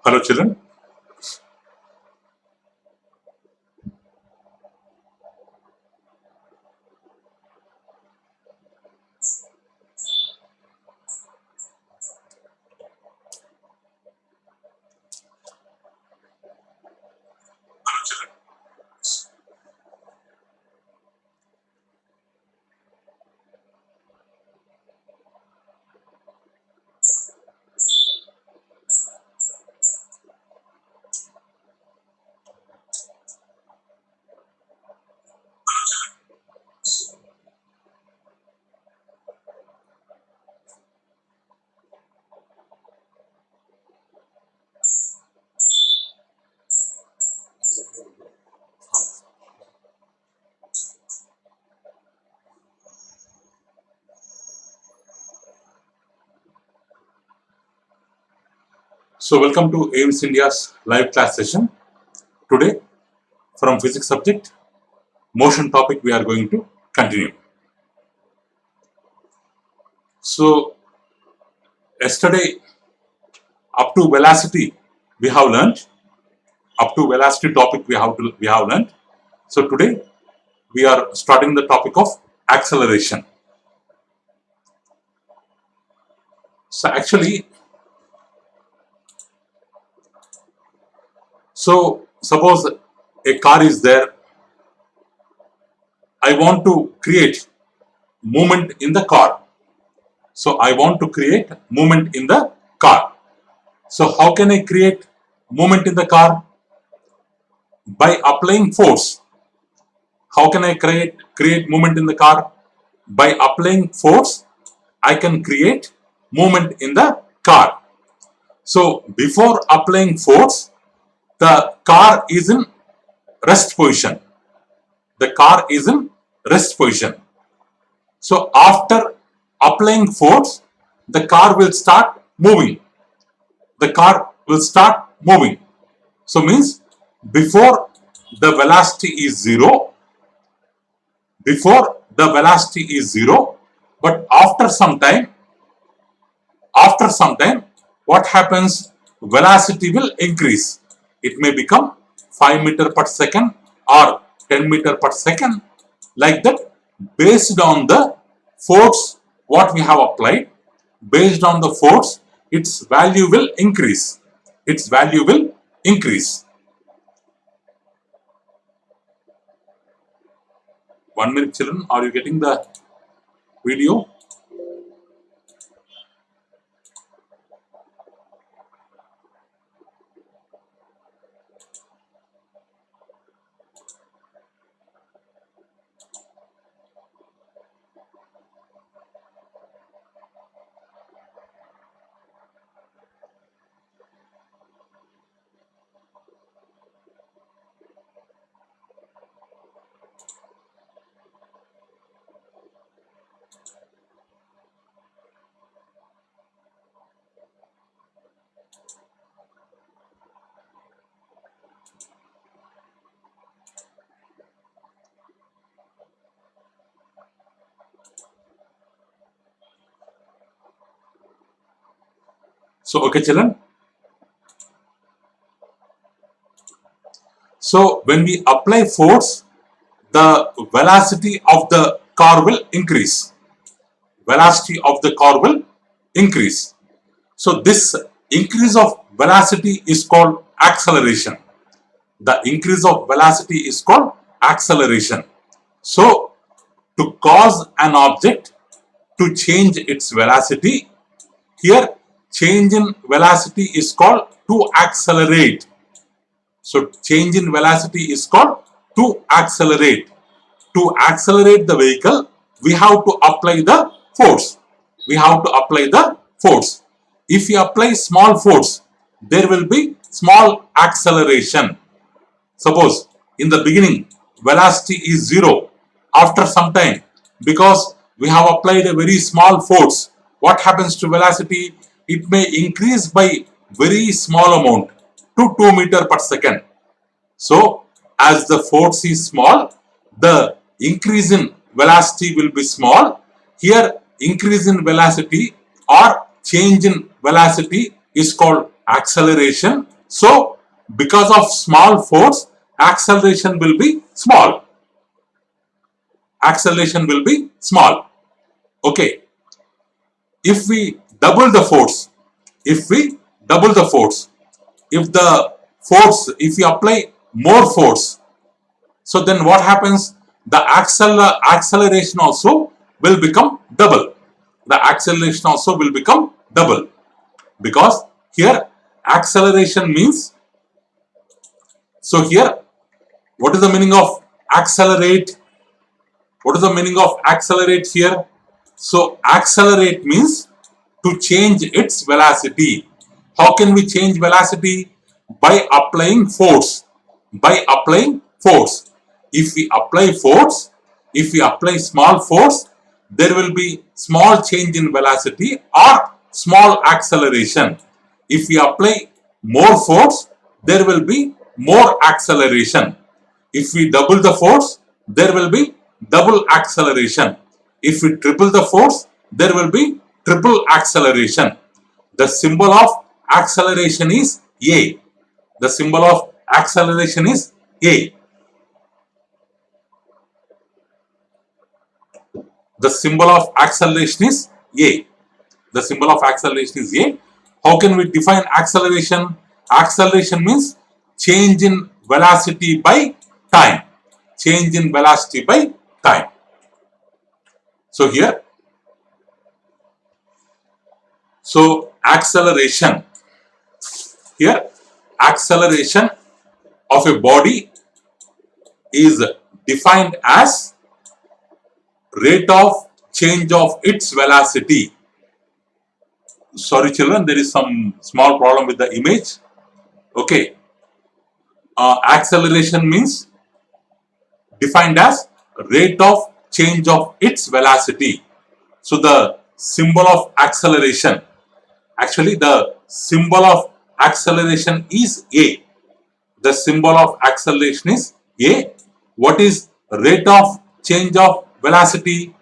Hello children. So welcome to AIMS India's live class session. Today from physics subject, motion topic we are going to continue. So yesterday up to velocity we have learned, up to velocity topic we have learned. So today we are starting the topic of acceleration. So actually, so suppose a car is there, I want to create movement in the car. So I want to create movement in the car. So how can I create movement in the car? By applying force. How can I create movement in the car? By applying force, I can create movement in the car. So before applying force, the car is in rest position. The car is in rest position. So after applying force, the car will start moving. The car will start moving. So means before the velocity is zero, but after some time, what happens? Velocity will increase. It may become 5 meters per second or 10 meters per second, like that, based on the force what we have applied. Based on the force, its value will increase. 1 minute children, are you getting the video? So okay children. So when we apply force, the velocity of the car will increase. increase. So this increase of velocity is called acceleration. The increase of velocity is called acceleration. So to cause an object to change its velocity, here change in velocity is called to accelerate. So change in velocity is called to accelerate. To accelerate the vehicle, we have to apply the force. We have to apply the force. If we apply small force, there will be small acceleration. Suppose in the beginning velocity is 0. After some time, because we have applied a very small force, what happens to velocity? It may increase by very small amount to 2 meters per second. So as the force is small, the increase in velocity will be small. Here increase in velocity or change in velocity is called acceleration. So because of small force, acceleration will be small. Acceleration will be small. Okay. If we double the force, if we apply more force, so then what happens? The acceleration also will become double. The acceleration also will become double, because here acceleration means, so here what is the meaning of accelerate? What is the meaning of accelerate here? So accelerate means to change its velocity. How can we change velocity? By applying force. By applying force. If we apply force, if we apply small force, there will be small change in velocity or small acceleration. If we apply more force, there will be more acceleration. If we double the force, there will be double acceleration. If we triple the force, there will be triple acceleration. The symbol of acceleration is A. The symbol of acceleration is A. The symbol of acceleration is A. The symbol of acceleration is A. How can we define acceleration? Acceleration means change in velocity by time. Change in velocity by time. So here, so acceleration, here acceleration of a body is defined as rate of change of its velocity. Sorry children, there is some small problem with the image. Okay. Acceleration means defined as rate of change of its velocity. So the symbol of acceleration, actually the symbol of acceleration is A. The symbol of acceleration is A. What is rate of change of velocity?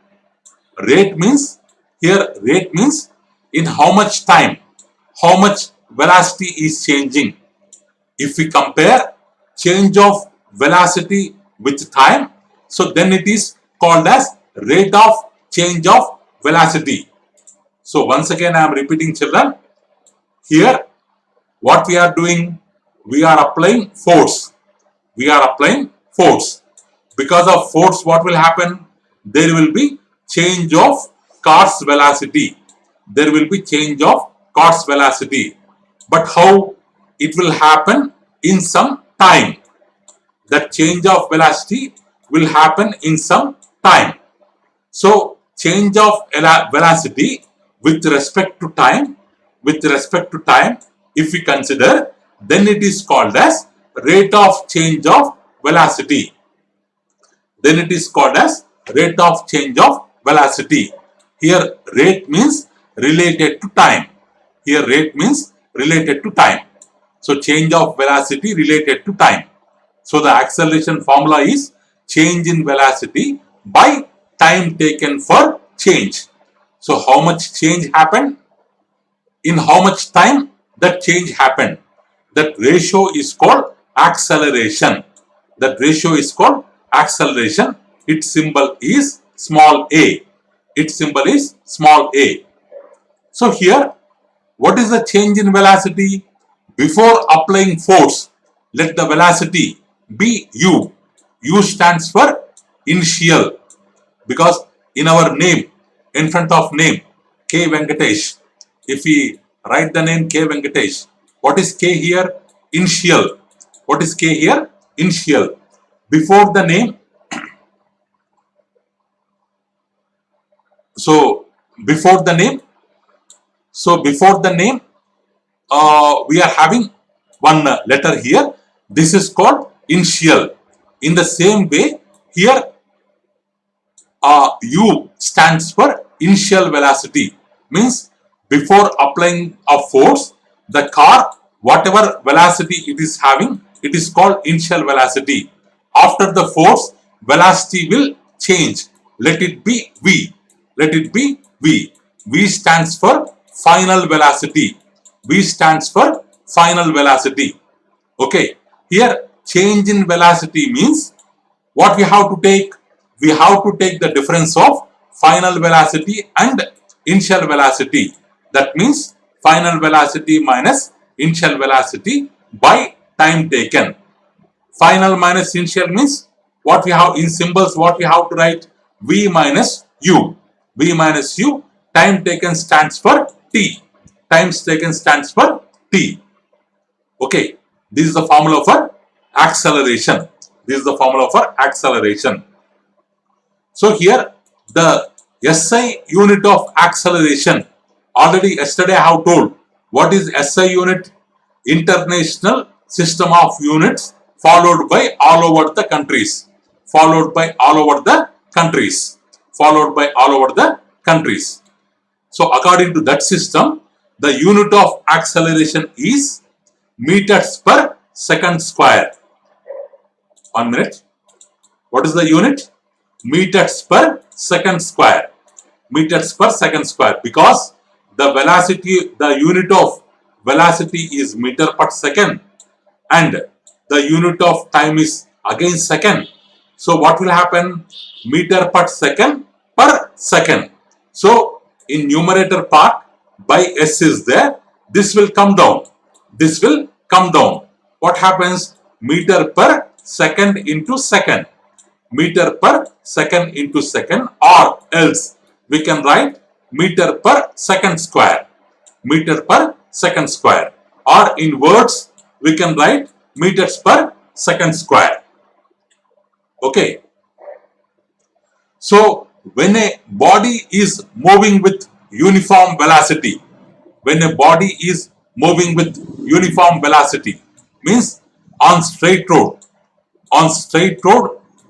Rate means, here rate means in how much time, how much velocity is changing. If we compare change of velocity with time, so then it is called as rate of change of velocity. So once again I am repeating children, here what we are doing, we are applying force. We are applying force. Because of force, what will happen? There will be change of car's velocity. There will be change of car's velocity. But how? It will happen in some time. The change of velocity will happen in some time. So change of velocity with respect to time, if we consider, then it is called as rate of change of velocity. Then it is called as rate of change of velocity. Here rate means related to time. Here rate means related to time. So change of velocity related to time. So the acceleration formula is change in velocity by time taken for change. So how much change happened? In how much time that change happened? That ratio is called acceleration. That ratio is called acceleration. Its symbol is small a. Its symbol is small a. So here, what is the change in velocity? Before applying force, let the velocity be u. U stands for initial, because in our name, in front of name, K Venkatesh, if we write the name K Venkatesh, what is K here? Initial. What is K here? Initial. Before the name, so before the name, we are having one letter here. This is called initial. In the same way, here U stands for initial velocity. Means before applying a force, the car, whatever velocity it is having, it is called initial velocity. After the force, velocity will change. Let it be V. Let it be V. V stands for final velocity. V stands for final velocity. Okay. Here, change in velocity means what we have to take? We have to take the difference of final velocity and initial velocity. That means final velocity minus initial velocity by time taken. Final minus initial means what we have in symbols, what we have to write? V minus U. V minus U. Time taken stands for T. Times taken stands for T. Okay. This is the formula for acceleration. This is the formula for acceleration. So here the SI unit of acceleration, already yesterday I have told what is SI unit? International System of Units, followed by all over the countries. Followed by all over the countries. Followed by all over the countries. So according to that system, the unit of acceleration is meters per second square. 1 minute. What is the unit? Meters per second square. Meters per second square, because the velocity, the unit of velocity is meter per second and the unit of time is again second. So what will happen? Meter per second per second. So in numerator part by S is there. This will come down. This will come down. What happens? Meter per second into second. Meter per second into second, or else we can write meter per second square. Meter per second square, or in words we can write meters per second square. Okay. So when a body is moving with uniform velocity, when a body is moving with uniform velocity, means on straight road,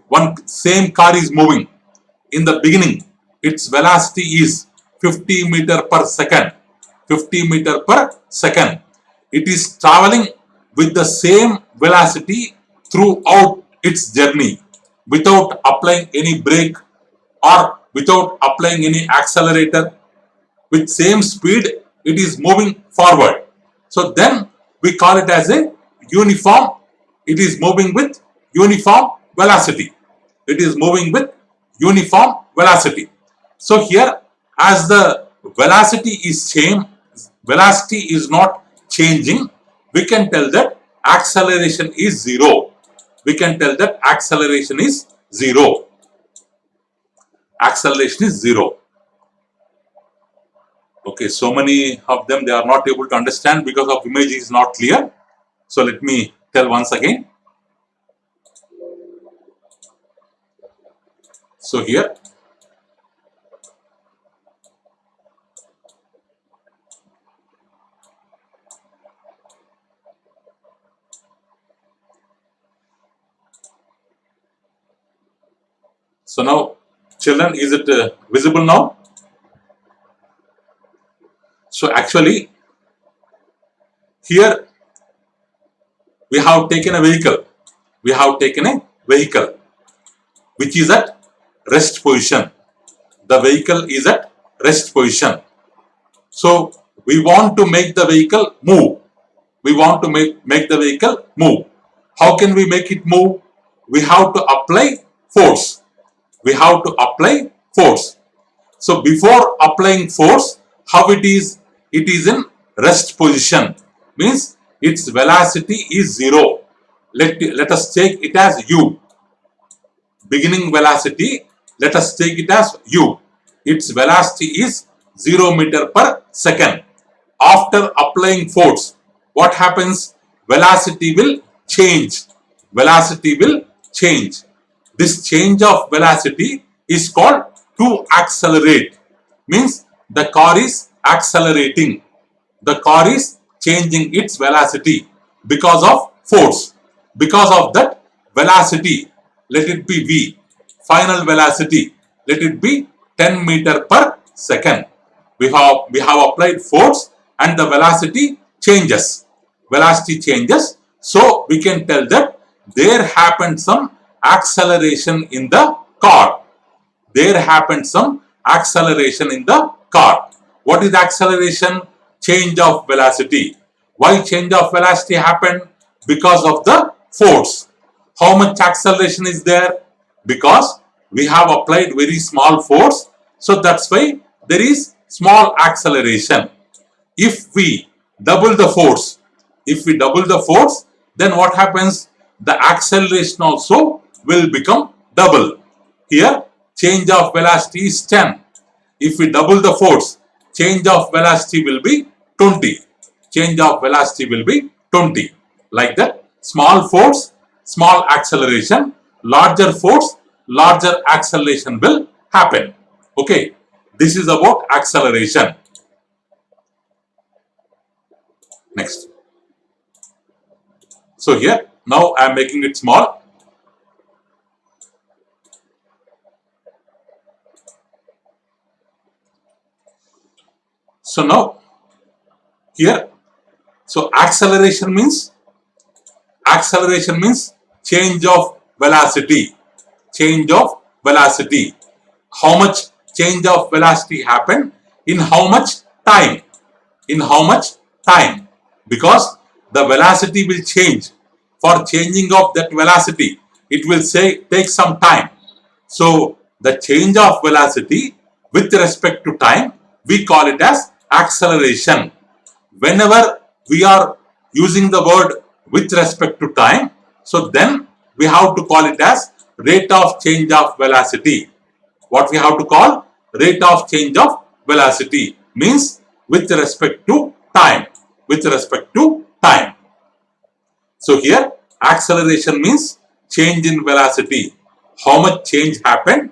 one same car is moving. In the beginning, its velocity is 50 meter per second. 50 meter per second. It is traveling with the same velocity throughout its journey without applying any brake or without applying any accelerator. With same speed, it is moving forward. So then we call it as a uniform. It is moving with uniform velocity. It is moving with uniform velocity. So here, as the velocity is same, velocity is not changing, we can tell that acceleration is zero. We can tell that acceleration is zero. Acceleration is zero. Okay, so many of them they are not able to understand because of image is not clear. So let me tell once again. So here, so now children, is it visible now? So actually here we have taken a vehicle. We have taken a vehicle which is at rest position. The vehicle is at rest position. So we want to make the vehicle move. We want to make the vehicle move. How can we make it move? We have to apply force. We have to apply force. So before applying force, How it is? It is in rest position, means its velocity is 0. Let us take it as u. Beginning velocity, let us take it as u. Its velocity is 0 meter per second. After applying force, what happens? Velocity will change. Velocity will change. This change of velocity is called to accelerate. Means the car is accelerating. The car is changing its velocity because of force. Because of that velocity, let it be v. Final velocity, let it be 10 meter per second. We have applied force and the velocity changes. Velocity changes. So we can tell that there happened some acceleration in the car. There happened some acceleration in the car. What is acceleration? Change of velocity. Why change of velocity happened? Because of the force. How much acceleration is there? Because we have applied very small force. So that's why there is small acceleration. If we double the force, then what happens? The acceleration also will become double. Here, change of velocity is 10. If we double the force, change of velocity will be 20. Change of velocity will be 20. Like that, small force, small acceleration, larger force, larger acceleration will happen. Okay, this is about acceleration. Next. So here, now I am making it small. So now, here, so acceleration means change of velocity. Change of velocity. How much change of velocity happened? In how much time? In how much time? Because the velocity will change. For changing of that velocity, it will take some time. So the change of velocity with respect to time, we call it as acceleration. Whenever we are using the word with respect to time, so then we have to call it as rate of change of velocity. What we have to call? Rate of change of velocity means with respect to time. With respect to time. So here acceleration means change in velocity. How much change happened?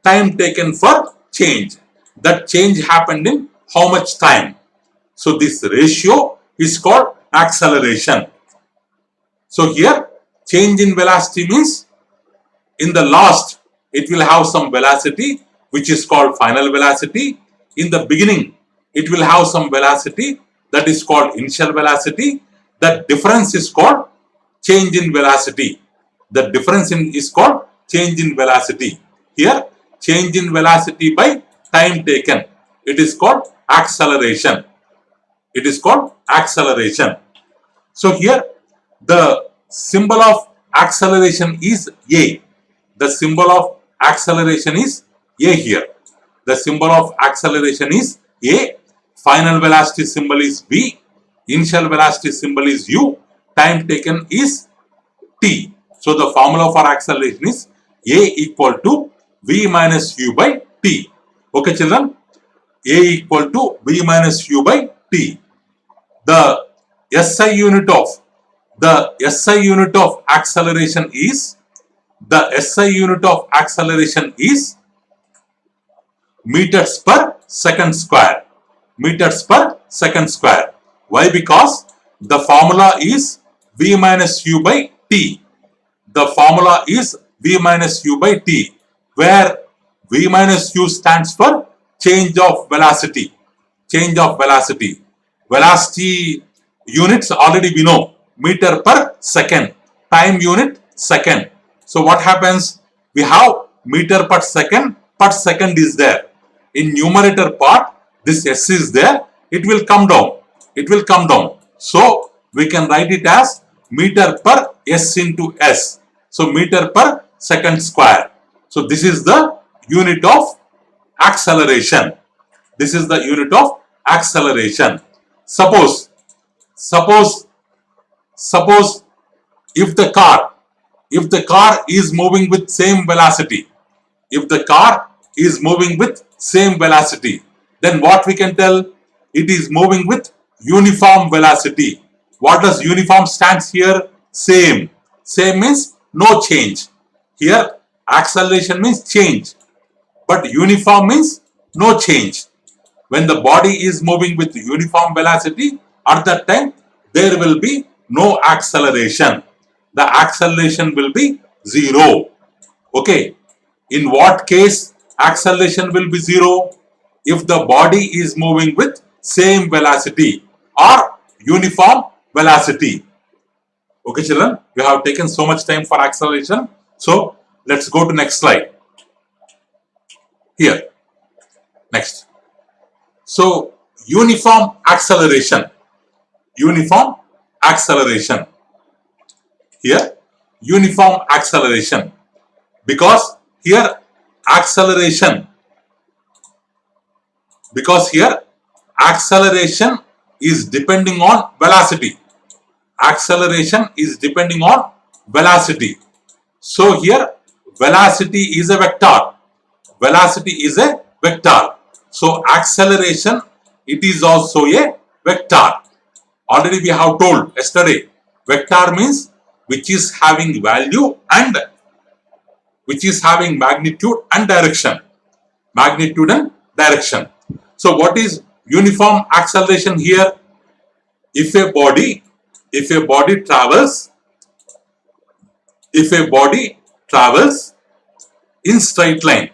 Time taken for change. That change happened in how much time? So this ratio is called acceleration. So here change in velocity means in the last it will have some velocity which is called final velocity. In the beginning it will have some velocity that is called initial velocity. The difference is called change in velocity. The difference is called change in velocity. Here change in velocity by time taken. It is called acceleration. It is called acceleration. So here the symbol of acceleration is A. The symbol of acceleration is A here. The symbol of acceleration is A. Final velocity symbol is V. Initial velocity symbol is U. Time taken is T. So the formula for acceleration is A equal to V minus U by T. Okay children? A equal to V minus U by T. The SI unit of acceleration is meters per second square. Meters per second square. Why? Because the formula is V minus U by T. The formula is V minus U by T, where V minus U stands for change of velocity. Change of velocity. Velocity units already we know. Meter per second. Time unit second. So what happens? We have meter per second is there. In numerator part, this S is there. It will come down. It will come down. So we can write it as meter per S into S. So meter per second square. So this is the unit of acceleration. This is the unit of acceleration. Suppose if the car is moving with same velocity, if the car is moving with same velocity, then what we can tell? It is moving with uniform velocity. What does uniform stands here? Same. Same means no change. Here acceleration means change, but uniform means no change. When the body is moving with uniform velocity, at that time there will be no acceleration. The acceleration will be zero. Okay. In what case acceleration will be zero? If the body is moving with same velocity or uniform velocity. Okay, children, we have taken so much time for acceleration. So let's go to next slide. Here. Next. So uniform acceleration. Uniform acceleration. Here, uniform acceleration. Because here acceleration is depending on velocity. Acceleration is depending on velocity. So here velocity is a vector. Velocity is a vector. So acceleration, it is also a vector. Already we have told yesterday, vector means which is having value and which is having magnitude and direction. Magnitude and direction. So what is uniform acceleration here? If a body travels in straight line,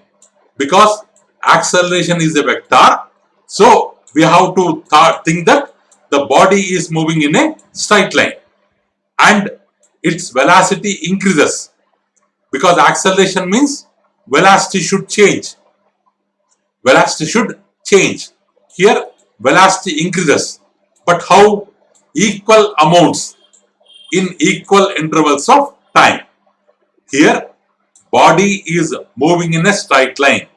because acceleration is a vector, so we have to think that the body is moving in a straight line and its velocity increases, because acceleration means velocity should change. Velocity should change. Here velocity increases, but how? Equal amounts in equal intervals of time. Here body is moving in a straight line.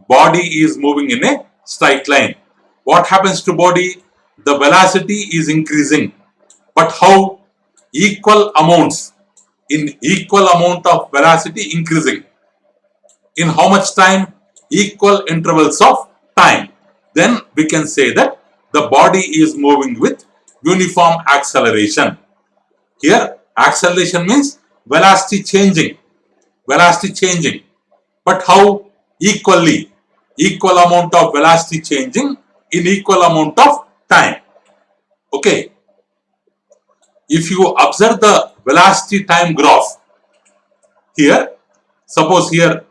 Body is moving in a straight line. What happens to body? The velocity is increasing, but how? Equal amounts in equal amount of velocity increasing. In how much time? Equal intervals of time. Then we can say that the body is moving with uniform acceleration. Here acceleration means velocity changing. Velocity changing. But how? Equally. Equal amount of velocity changing in equal amount of time. Okay. If you observe the velocity time graph, here, suppose here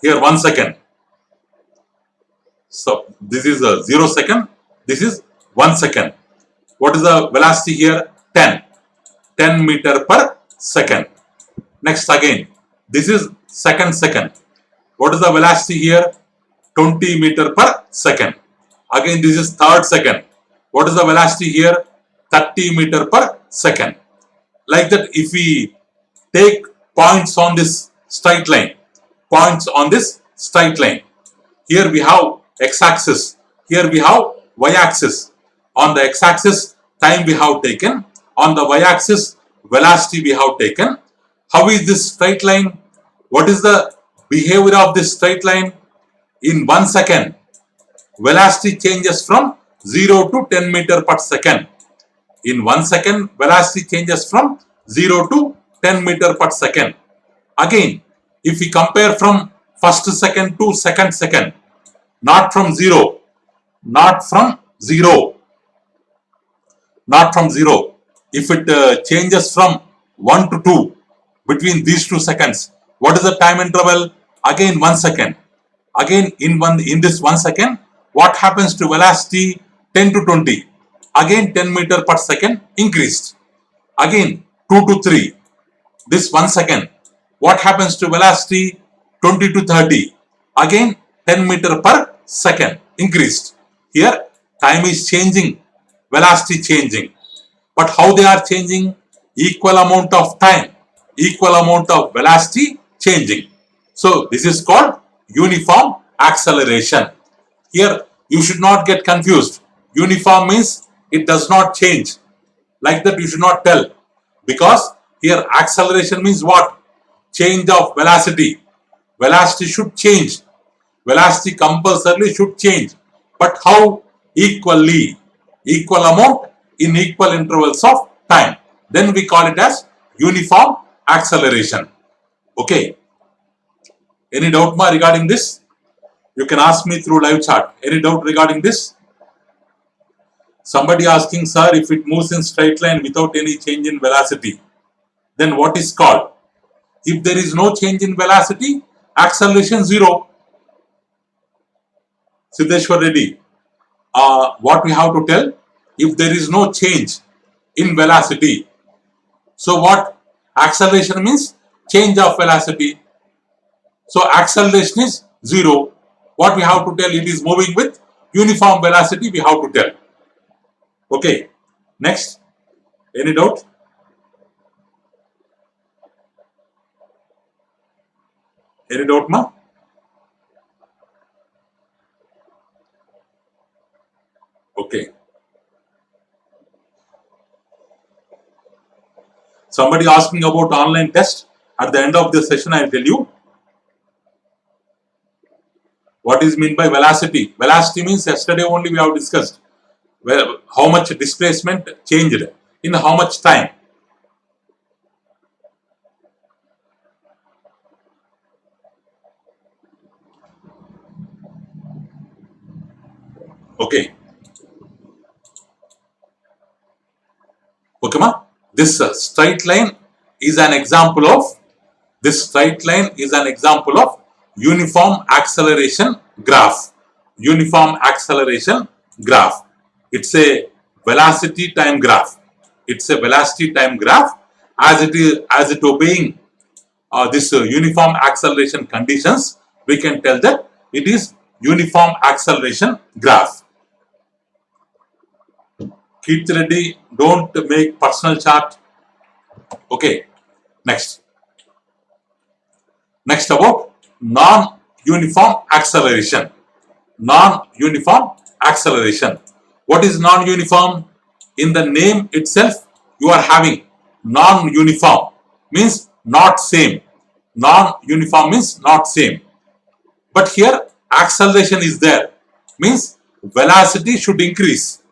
1 second. So this is a 0 second, this is 1 second. What is the velocity here? 10 meter per second. Next again, this is second. What is the velocity here? 20 meter per second. Again, this is third second. What is the velocity here? 30 meter per second. Like that, if we take points on this straight line, here we have x-axis, here we have y-axis. On the x-axis, time we have taken. On the y-axis, velocity we have taken. How is this straight line? What is the behavior of this straight line? In 1 second, velocity changes from 0 to 10 meter per second. In 1 second, velocity changes from 0 to 10 meter per second. Again, if we compare from first second to second second, not from zero. If it changes from 1 to 2, between these 2 seconds, what is the time interval? Again 1 second. Again in this 1 second, what happens to velocity? 10 to 20. Again 10 meter per second increased. Again 2 to 3. This 1 second, what happens to velocity? 20 to 30. Again 10 meter per second increased. Here time is changing, velocity changing. But how they are changing? Equal amount of time, equal amount of velocity changing. So this is called uniform acceleration. Here you should not get confused. Uniform means it does not change. Like that you should not tell, because here acceleration means what? Change of velocity. Velocity should change. Velocity compulsorily should change. But how? Equally. Equal amount in equal intervals of time. Then we call it as uniform acceleration. Okay. Any doubt regarding this? You can ask me through live chat. Any doubt regarding this? Somebody asking, sir, if it moves in straight line without any change in velocity, then what is called? If there is no change in velocity, acceleration 0. Siddheshwar Reddy, what we have to tell? If there is no change in velocity, so what? Acceleration means change of velocity. So acceleration is 0. What we have to tell? It is moving with uniform velocity, we have to tell. Okay, next. Any doubt? Any doubt, ma? Okay. Somebody asking about online test. At the end of this session, I will tell you what is meant by velocity. Velocity means yesterday only we have discussed. Well, how much displacement changed in how much time. Okay. Okay, ma? This straight line is an example of uniform acceleration graph. Uniform acceleration graph. It's a velocity time graph. It's a velocity time graph. As it obeying this uniform acceleration conditions, we can tell that it is uniform acceleration graph. Keith Reddy, don't make personal chart. Okay, next. Next about non-uniform acceleration. Non-uniform acceleration. What is non-uniform? In the name itself, you are having non-uniform means not same. Non-uniform means not same. But here acceleration is there, means velocity should increase.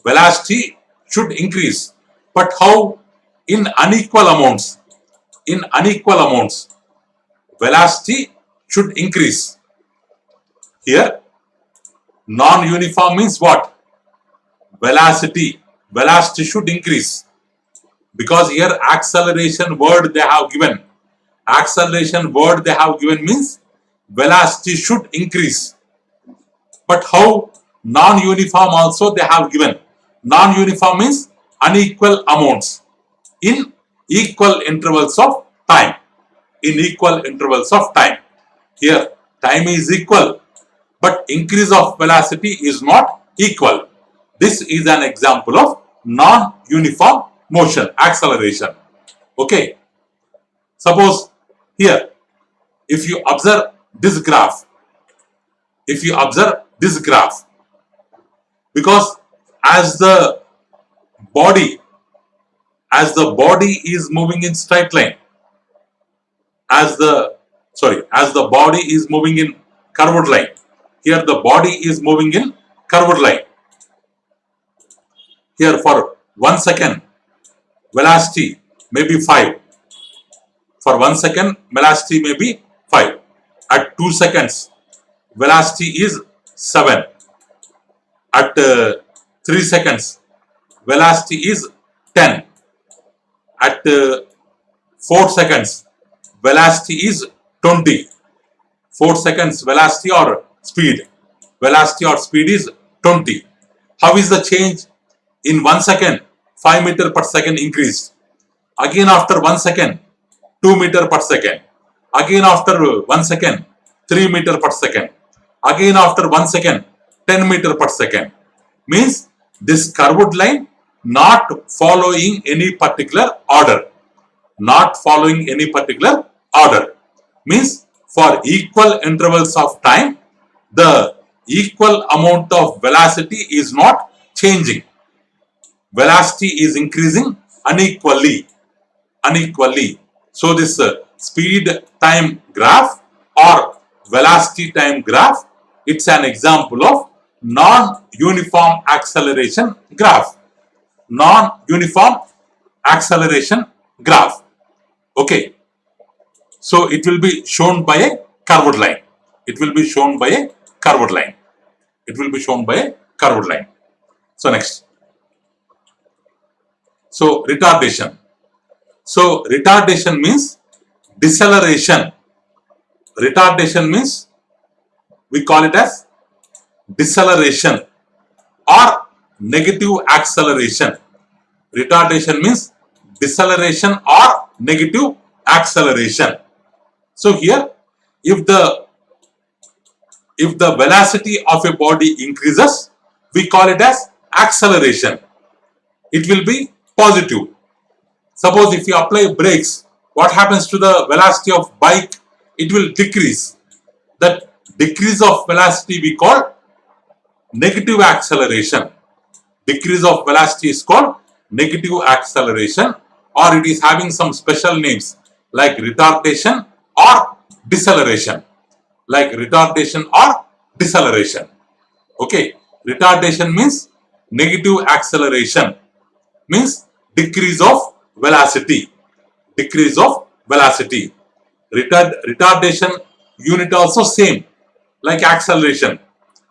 Velocity should increase. But how? In unequal amounts. In unequal amounts, velocity should increase. Here non-uniform means what? Velocity should increase, because here acceleration word they have given. Acceleration word they have given means velocity should increase. But how? Non-uniform also they have given. Non-uniform means unequal amounts in equal intervals of time. In equal intervals of time. Here time is equal, but increase of velocity is not equal. This is an example of non-uniform motion, acceleration. Okay. Suppose here, if you observe this graph, because as the body is moving in straight line, as the body is moving in curved line, here the body is moving in curved line. Here for 1 second velocity may be 5. For 1 second velocity may be 5. At 2 seconds velocity is 7. At 3 seconds velocity is 10. At 4 seconds velocity is 20. 4 seconds velocity or speed is 20. How is the change? In 1 second 5 meter per second increased. Again after 1 second 2 meter per second. Again after 1 second 3 meter per second. Again after 1 second 10 meter per second. Means this curved line not following any particular order. Not following any particular order. Means for equal intervals of time, the equal amount of velocity is not changing. Velocity is increasing unequally. So this speed time graph or velocity time graph, it's an example of non-uniform acceleration graph. Non-uniform acceleration graph. Okay. So it will be shown by a curved line. It will be shown by a curved line. It will be shown by a curved line. So next. So retardation. So retardation means deceleration. Retardation means we call it as deceleration or negative acceleration. Retardation means deceleration or negative acceleration. So here, if the velocity of a body increases, we call it as acceleration. It will be positive. Suppose if you apply brakes, what happens to the velocity of bike? It will decrease. That decrease of velocity we call negative acceleration. Decrease of velocity is called negative acceleration, or it is having some special names like retardation or deceleration. Like retardation or deceleration. Okay. Retardation means negative acceleration. Means decrease of velocity. Decrease of velocity. Retardation unit also same like acceleration.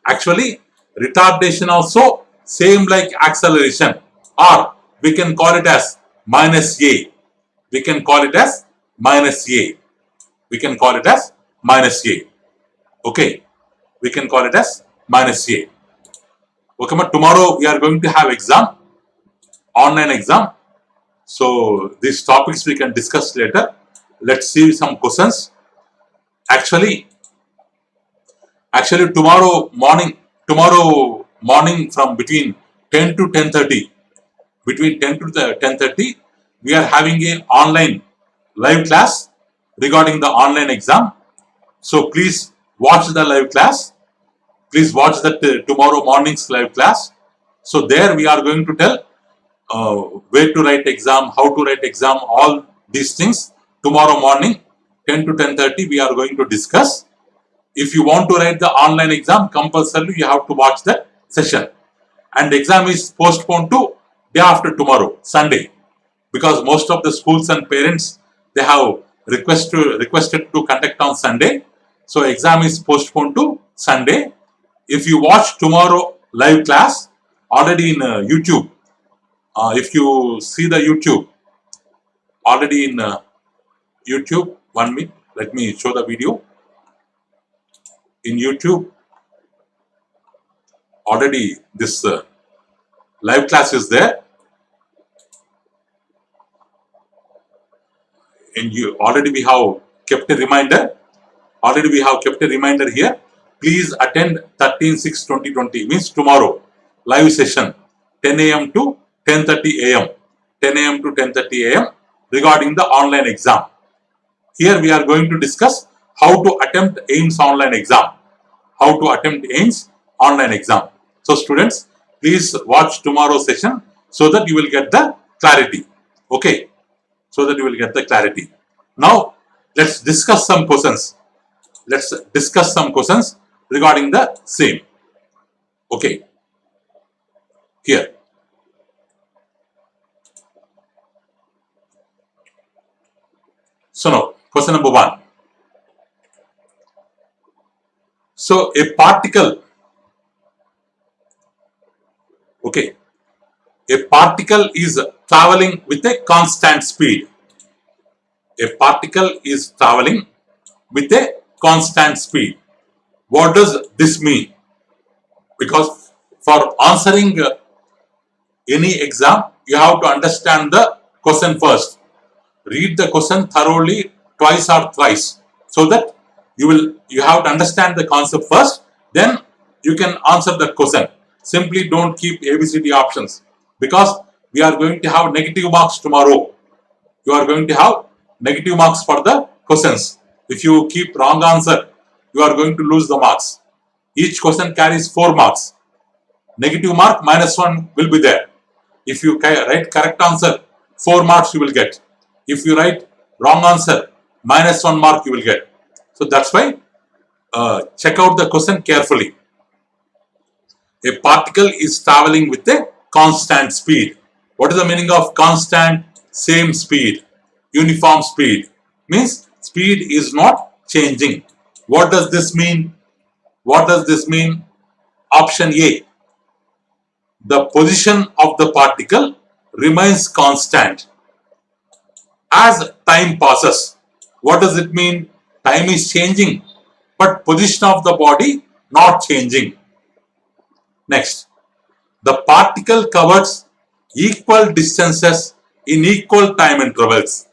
Actually, retardation also same like acceleration, or we can call it as minus A. We can call it as minus A. We can call it as minus A. Okay. We can call it as minus A. Okay, but tomorrow we are going to have exam, online exam. So these topics we can discuss later. Let's see some questions. Actually tomorrow morning from between 10 to 10:30, between 10 to 10:30, we are having a online live class regarding the online exam. So please watch the live class. Please watch that tomorrow morning's live class. So there we are going to tell where to write exam, how to write exam, all these things. Tomorrow morning 10 to 10:30 we are going to discuss. If you want to write the online exam, compulsorily you have to watch that session. And the exam is postponed to day after tomorrow, Sunday, because most of the schools and parents, they have requested to conduct on Sunday. So exam is postponed to Sunday. If you watch tomorrow live class already in YouTube, if you see the YouTube already in YouTube, 1 minute, let me show the video. In YouTube, already this live class is there. And already we have kept a reminder. Already we have kept a reminder here. Please attend 13/6/2020, means tomorrow live session 10 a.m. to 10:30 a.m. 10 a.m. to 10:30 a.m. regarding the online exam. Here we are going to discuss how to attempt AIMS online exam. How to attempt AIMS online exam. So students, please watch tomorrow's session so that you will get the clarity. Okay. So that you will get the clarity. Now, let's discuss some questions. Let's discuss some questions regarding the same. Okay. Here. So now, question number 1. So a particle, okay, a particle is traveling with a constant speed. A particle is traveling with a constant speed. What does this mean? Because for answering any exam, you have to understand the question first. Read the question thoroughly twice or thrice, so that you have to understand the concept first, then you can answer the question. Simply don't keep ABCD options, because we are going to have negative marks tomorrow. You are going to have negative marks for the questions. If you keep wrong answer, you are going to lose the marks. Each question carries 4 marks. Negative mark -1 will be there. If you write correct answer, 4 marks you will get. If you write wrong answer, -1 mark you will get. So that's why check out the question carefully. A particle is traveling with a constant speed. What is the meaning of constant? Same speed, uniform speed. Means speed is not changing. What does this mean? What does this mean? Option A. The position of the particle remains constant as time passes. What does it mean? Time is changing, but position of the body not changing. Next, the particle covers equal distances in equal time intervals.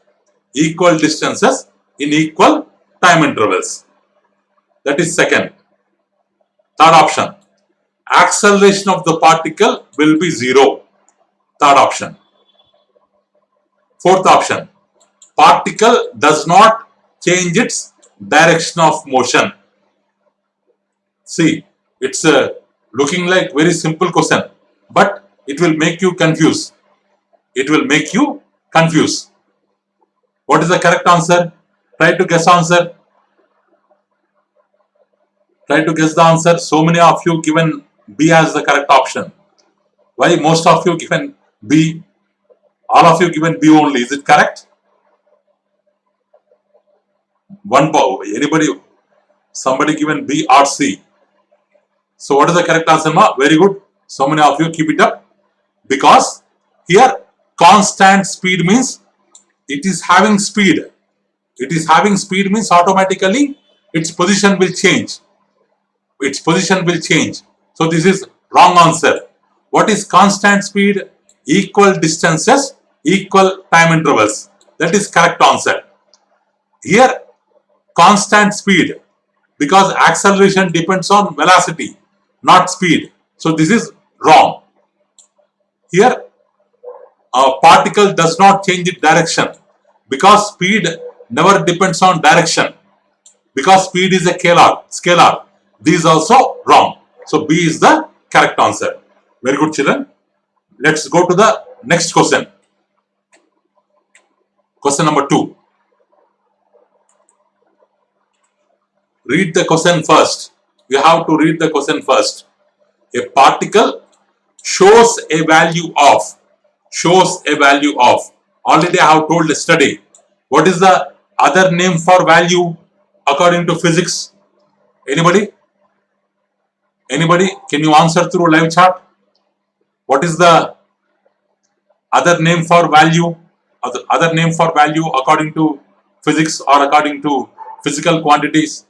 Equal distances in equal time intervals. That is second. Third option. Acceleration of the particle will be 0. Third option. Fourth option. Particle does not change its direction of motion. See, it's looking like very simple question, but it will make you confused. It will make you confused. What is the correct answer? Try to guess answer. Try to guess the answer. So many of you given B as the correct option. Why most of you given B? All of you given B only. Is it correct? One bow. Anybody? Somebody given B or C. So what is the correct answer, ma? Very good. So many of you keep it up. Because here constant speed means it is having speed. It is having speed means automatically its position will change. Its position will change. So this is wrong answer. What is constant speed? Equal distances, equal time intervals. That is correct answer. Here constant speed, because acceleration depends on velocity, not speed. So this is wrong. Here a particle does not change its direction, because speed never depends on direction, because speed is a scalar. This is also wrong. So B is the correct answer. Very good, children. Let's go to the next question. Question number 2. Read the question first. You have to read the question first. A particle shows a value of. Already I have told yesterday. What is the other name for value according to physics? Anybody? Anybody? Can you answer through live chat? What is the other name for value? Other name for value according to physics or according to physical quantities?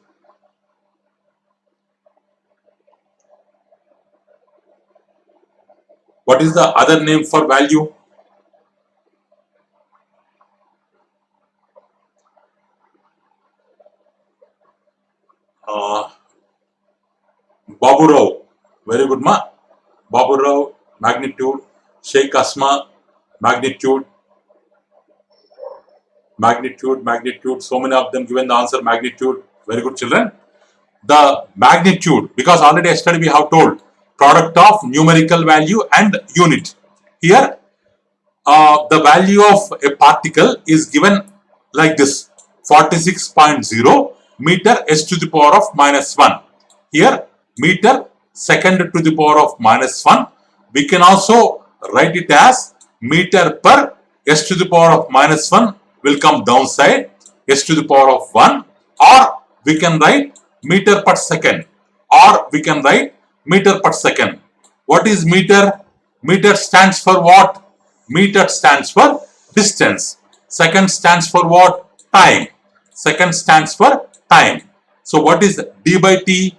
What is the other name for value? Babu Rao. Very good, ma. Babu Rao, magnitude. Sheikh Asma, magnitude. So many of them given the answer magnitude. Very good, children. The magnitude, because already yesterday we have told product of numerical value and unit. Here the value of a particle is given like this: 46.0 meter s to the power of -1. Here meter second to the power of -1. We can also write it as meter per s to the power of -1 will come downside, s to the power of 1, or we can write meter per second, or we can write meter per second. What is meter? Meter stands for what? Meter stands for distance. Second stands for what? Time. Second stands for time. So what is d by t?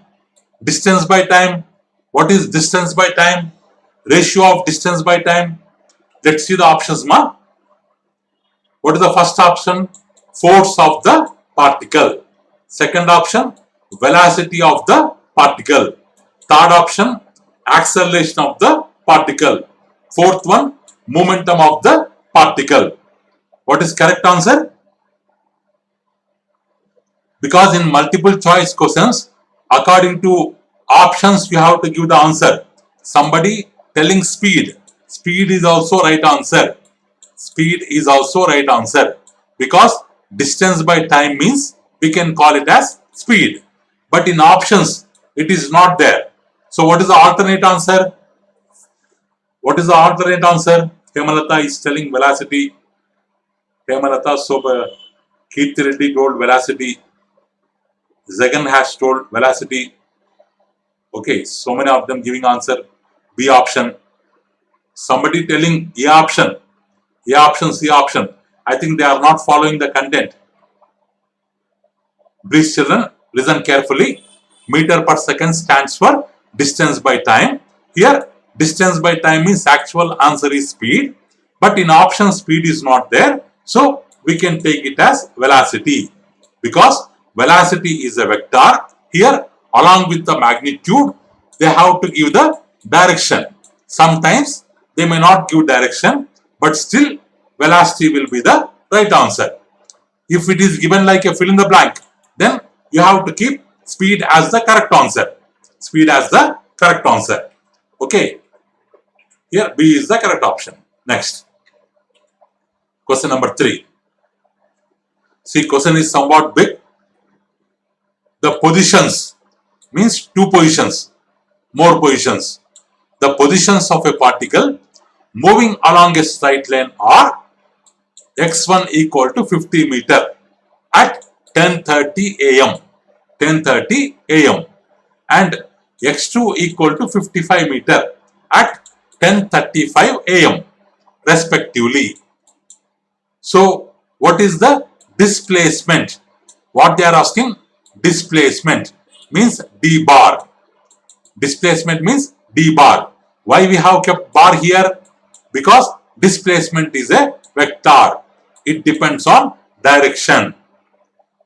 Distance by time. What is distance by time? Ratio of distance by time. Let's see the options, ma. What is the first option? Force of the particle. Second option, velocity of the particle. Third option, acceleration of the particle. Fourth one, momentum of the particle. What is correct answer? Because in multiple choice questions, according to options, you have to give the answer. Somebody telling speed. Speed is also right answer. Speed is also right answer. Because distance by time means we can call it as speed. But in options, it is not there. So what is the alternate answer? What is the alternate answer? Hemalata is telling velocity. Hemalata, so Keith Reddy told velocity. Zagan has told velocity. Okay, so many of them giving answer B option. Somebody telling A option. A option, C option. I think they are not following the content. Please children, listen carefully. Meter per second stands for distance by time. Here, distance by time means actual answer is speed. But in option, speed is not there. So, we can take it as velocity. Because velocity is a vector. Here, along with the magnitude, they have to give the direction. Sometimes, they may not give direction. But still, velocity will be the right answer. If it is given like a fill in the blank, then you have to keep speed as the correct answer. Speed as the correct answer. Okay. Here B is the correct option. Next. Question number 3. See, question is somewhat big. The positions means 2 positions, more positions. The positions of a particle moving along a straight line are x1 equal to 50 meter at 10:30 a.m. 10:30 a.m. and x2 equal to 55 meter at 10:35 a.m. respectively. So, what is the displacement? What they are asking? Displacement means d bar. Displacement means d bar. Why we have kept bar here? Because displacement is a vector. It depends on direction.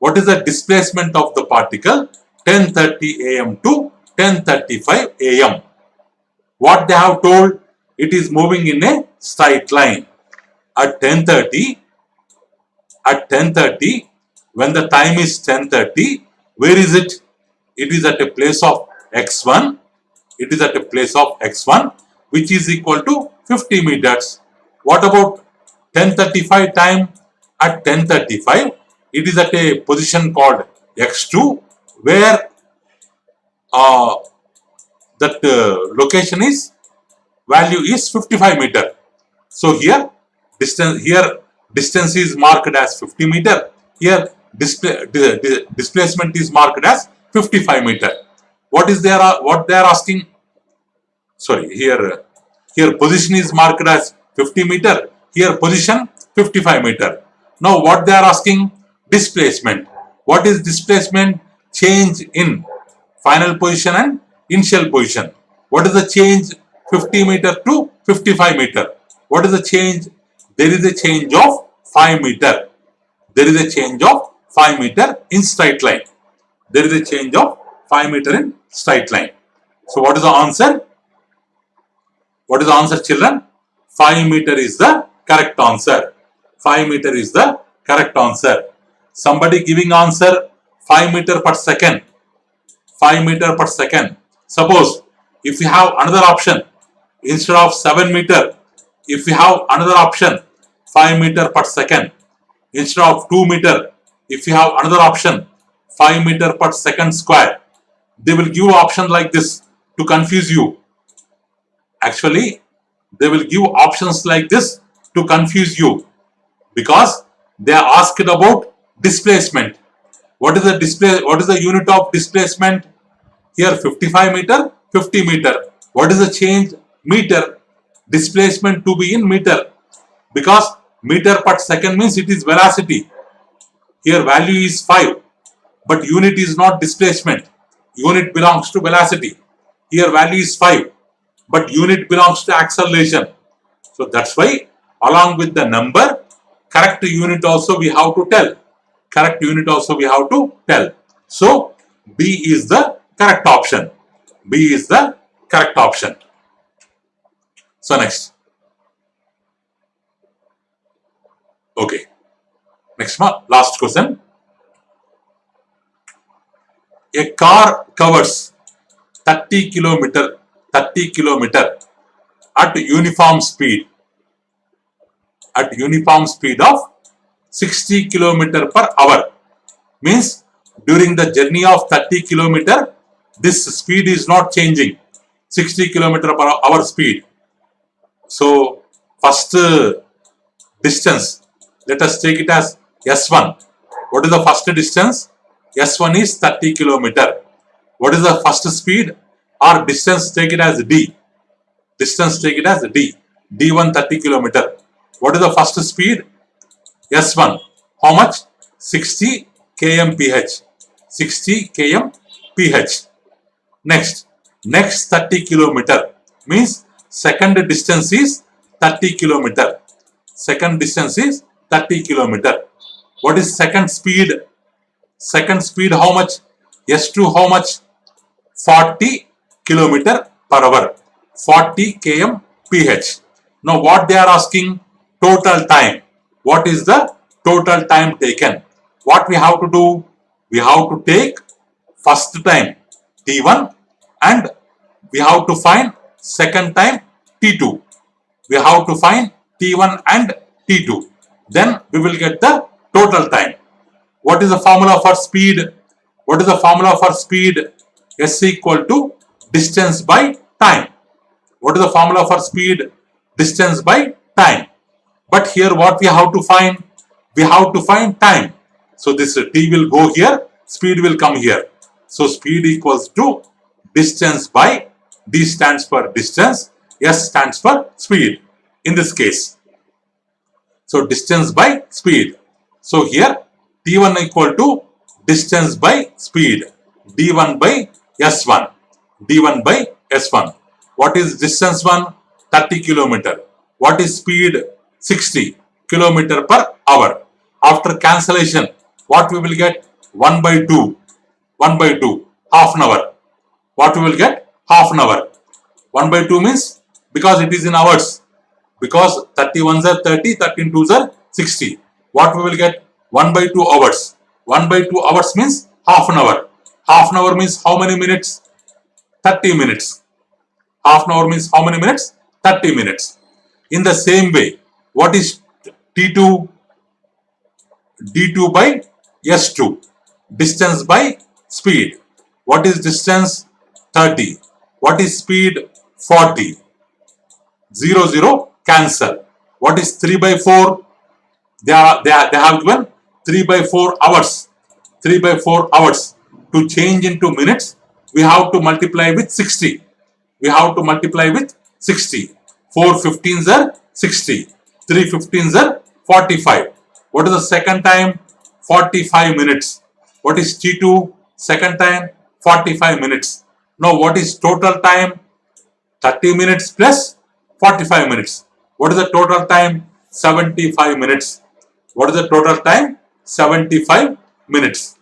What is the displacement of the particle? 10:30 a.m. to 10:35 a.m. What they have told? It is moving in a straight line. At 10:30, when the time is 10:30, where is it? It is at a place of x1. It is at a place of x1, which is equal to 50 meters. What about 10:35 time? At 10:35, it is at a position called x2, where that location is value is 55 meter. So here distance is marked as 50 meter. Here displacement is marked as 55 meter. What is there? What they are asking? Sorry, here position is marked as 50 meter. Here position 55 meter. Now what they are asking? Displacement. What is displacement? Change in final position and initial position. What is the change 50 meter to 55 meter? What is the change? There is a change of 5 meter. There is a change of 5 meter in straight line. There is a change of 5 meter in straight line. So what is the answer? What is the answer, children? 5 meter is the correct answer. 5 meter is the correct answer. Somebody giving answer 5 meter per second. 5 meter per second. Suppose if you have another option, instead of 7 meter, if you have another option 5 meter per second, instead of 2 meter, if you have another option 5 meter per second square, they will give option like this to confuse you. Actually, they will give options like this to confuse you, because they are asked about displacement. What is the unit of displacement? Here 55 meter, 50 meter. What is the change? Meter. Displacement to be in meter, because meter per second means it is velocity. Here value is 5, but unit is not displacement. Unit belongs to velocity. Here value is 5, but unit belongs to acceleration. So that's why along with the number, correct unit also we have to tell. Correct unit also we have to tell. So B is the correct option. B is the correct option. So next. Okay. Next one, last question. a car covers 30 kilometer at uniform speed of 60 kilometer per hour. Means during the journey of 30 kilometer, this speed is not changing, 60 kilometer per hour speed. So first distance, let us take it as S1. What is the first distance? S1 is 30 kilometer. What is the first speed or distance? Take it as D. Distance, take it as D. D1 30 kilometer. What is the first speed? S1. How much? 60 kmph. 60 kmph. Next 30 kilometer means second distance is 30 kilometer. Second distance is 30 kilometer. What is second speed? Second speed how much? S2 how much? 40 kilometer per hour. 40 kmph. Now what they are asking? Total time. What is the total time taken? What we have to do? We have to take first time T1 and we have to find second time T2. We have to find T1 and T2. Then we will get the total time. What is the formula for speed? What is the formula for speed? S equal to distance by time. What is the formula for speed? Distance by time. But here what we have to find? We have to find time. So this T will go here, speed will come here. So speed equals to distance by, D stands for distance, S stands for speed in this case. So distance by speed. So here T1 equal to distance by speed, D1 by S1. D1 by S1. What is distance 1? 30 kilometer. What is speed? 60 kilometer per hour. After cancellation, what we will get? 1 by 2. 1 by 2. Half an hour. What we will get? Half an hour. 1 by 2 means because it is in hours. Because 31s are 30, 13 are 60. What we will get? 1 by 2 hours. 1 by 2 hours means half an hour. Half an hour means how many minutes? 30 minutes. Half an hour means how many minutes? 30 minutes. In the same way, what is T2? D2 by S2. Distance by speed. What is distance? 30. What is speed? 40. 0, 0, cancel. What is 3 by 4? They have given 3 by 4 hours. 3 by 4 hours. To change into minutes, we have to multiply with 60. We have to multiply with 60. 4 15s are 60. 3 15s are 45. What is the second time? 45 minutes. What is T2? Second time? 45 minutes. Now what is total time? 30 minutes plus 45 minutes. What is the total time? 75 minutes. What is the total time? 75 minutes.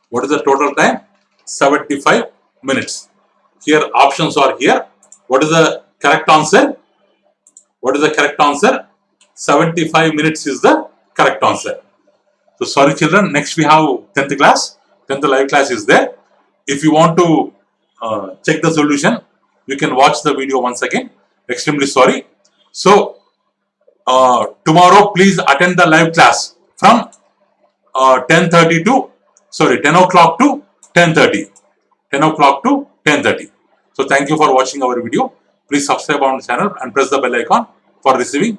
What is the total time? 75 minutes. Here options are here. What is the correct answer? What is the correct answer? 75 minutes is the correct answer. So sorry children, next we have 10th class. 10th live class is there. If you want to check the solution, you can watch the video once again. Extremely sorry. So tomorrow please attend the live class from 10:30 to 10 o'clock to 10:30. 10 o'clock to 10:30. So thank you for watching our video. Please subscribe on the channel and press the bell icon for receiving